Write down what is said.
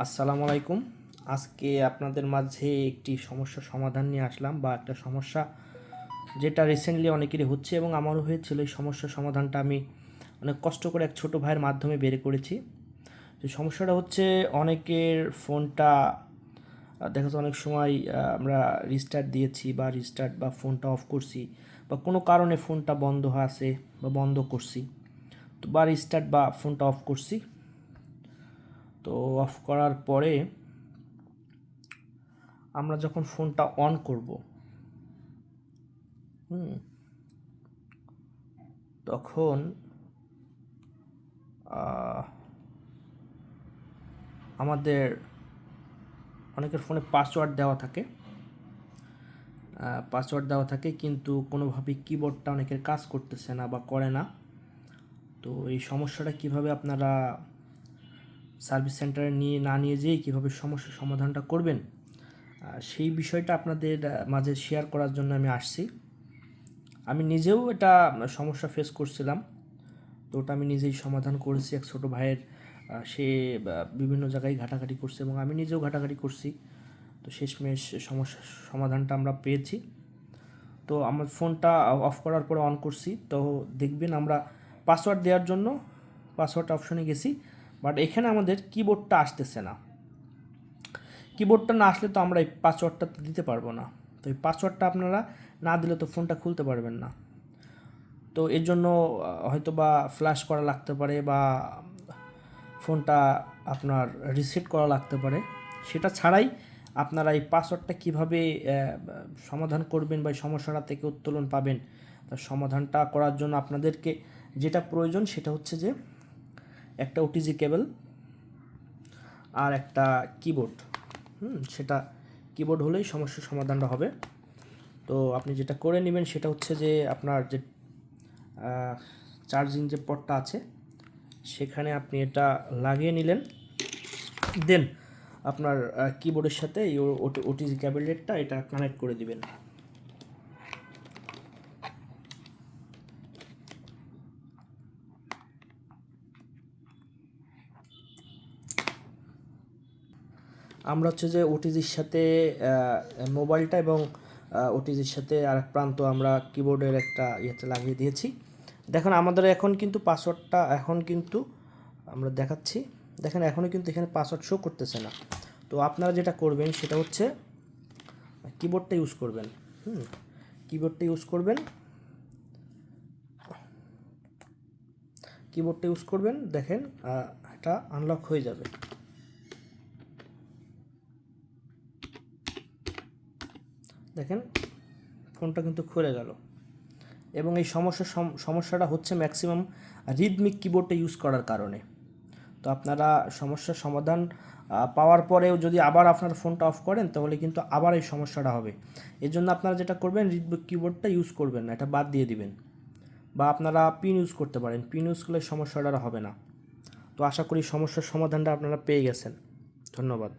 আসসালামু আলাইকুম। আজকে আপনাদের মাঝে একটি সমস্যার সমাধান নিয়ে আসলাম, বা একটা সমস্যা যেটা রিসেন্টলি অনেকেরই হচ্ছে এবং আমারও হয়েছিল। এই সমস্যার সমাধানটা আমি অনেক কষ্ট করে এক ছোটো ভাইয়ের মাধ্যমে বের করেছি। যে সমস্যাটা হচ্ছে, অনেকের ফোনটা দেখা যাচ্ছে অনেক সময় আমরা রিস্টার্ট দিয়েছি বা রিস্টার্ট বা ফোনটা অফ করছি, বা কোনো কারণে ফোনটা বন্ধ হয়ে আছে বা বন্ধ করছি, তো বা রিস্টার্ট বা ফোনটা অফ করছি। তো অফ করার পরে আমরা যখন ফোনটা অন করব, তখন আমাদের অনেকের ফোনে পাসওয়ার্ড দেওয়া থাকে কিন্তু কোনোভাবেই কিবোর্ডটা অনেকের কাজ করতেছে না বা করে না। তো এই সমস্যাটা কিভাবে আপনারা সার্ভিস সেন্টারে নিয়ে যেয়ে কীভাবে সমস্যার সমাধানটা করবেন, সেই বিষয়টা আপনাদের মাঝে শেয়ার করার জন্য আমি আসছি। আমি নিজেও এটা সমস্যা ফেস করছিলাম, তো ওটা আমি নিজেই সমাধান করেছি এক ছোটো ভাইয়ের। সে বিভিন্ন জায়গায় ঘাটাঘাটি করছে এবং আমি নিজেও ঘাটাঘাটি করছি। তো শেষমেশ সমস্যার সমাধানটা আমরা পেয়েছি। তো আমার ফোনটা অফ করার পরে অন করছি, তো দেখবেন আমরা পাসওয়ার্ড দেওয়ার জন্য পাসওয়ার্ড অপশনে গেছি, বাট এখানে আমাদের কিবোর্ডটা আসতেছে না। কিবোর্ডটা না আসলে তো আমরা এই পাসওয়ার্ডটা দিতে পারবো না। তো এই পাসওয়ার্ডটা আপনারা না দিলে তো ফোনটা খুলতে পারবেন না। তো এর জন্য হয়তো বা ফ্ল্যাশ করা লাগতে পারে, বা ফোনটা আপনার রিসেট করা লাগতে পারে। সেটা ছাড়াই আপনারা এই পাসওয়ার্ডটা কীভাবে সমাধান করবেন বা এই সমস্যাটা থেকে উত্তোলন পাবেন, তার সমাধানটা করার জন্য আপনাদেরকে যেটা প্রয়োজন সেটা হচ্ছে যে একটা ওটিজি কেবল আর একটা কিবোর্ড। সেটা কিবোর্ড হলেই সমস্যার সমাধানটা হবে। তো আপনি যেটা করে নেবেন সেটা হচ্ছে যে আপনার যে চার্জিং যে পটটা আছে সেখানে আপনি এটা লাগিয়ে নিলেন, দেন আপনার কিবোর্ডের সাথে এই ওটিজি ক্যাবিনেটটা এটা কানেক্ট করে দিবেন। আমরা হচ্ছে যে ওটিজির সাথে মোবাইলটা এবং ওটিজির সাথে আরেক প্রান্ত আমরা কিবোর্ডের একটা ইয়েতে লাগিয়ে দিয়েছি। দেখুন আমাদের এখন কিন্তু পাসওয়ার্ডটা আমরা দেখাচ্ছি। দেখেন এখনও কিন্তু এখানে পাসওয়ার্ড শো করতেছে না। তো আপনারা যেটা করবেন সেটা হচ্ছে কিবোর্ডটা ইউজ করবেন। কিবোর্ডটা ইউজ করবেন, দেখেন এটা আনলক হয়ে যাবে। দেখেন ফোনটা কিন্তু খুলে গেল। এবং এই সমস্যাটা হচ্ছে ম্যাক্সিমাম রিদমিক কিবোর্ডটা ইউজ করার কারণে। তো আপনারা সমস্যার সমাধান পাওয়ার পরেও যদি আবার আপনার ফোনটা অফ করেন তাহলে কিন্তু আবার এই সমস্যাটা হবে। এর জন্য আপনারা যেটা করবেন, রিদমিক কিবোর্ডটা ইউজ করবেন না, এটা বাদ দিয়ে দিবেন। বা আপনারা পিন ইউজ করতে পারেন, পিন ইউজ করলে সমস্যাটা হবে না। তো আশা করি সমস্যার সমাধানটা আপনারা পেয়ে গেছেন। ধন্যবাদ।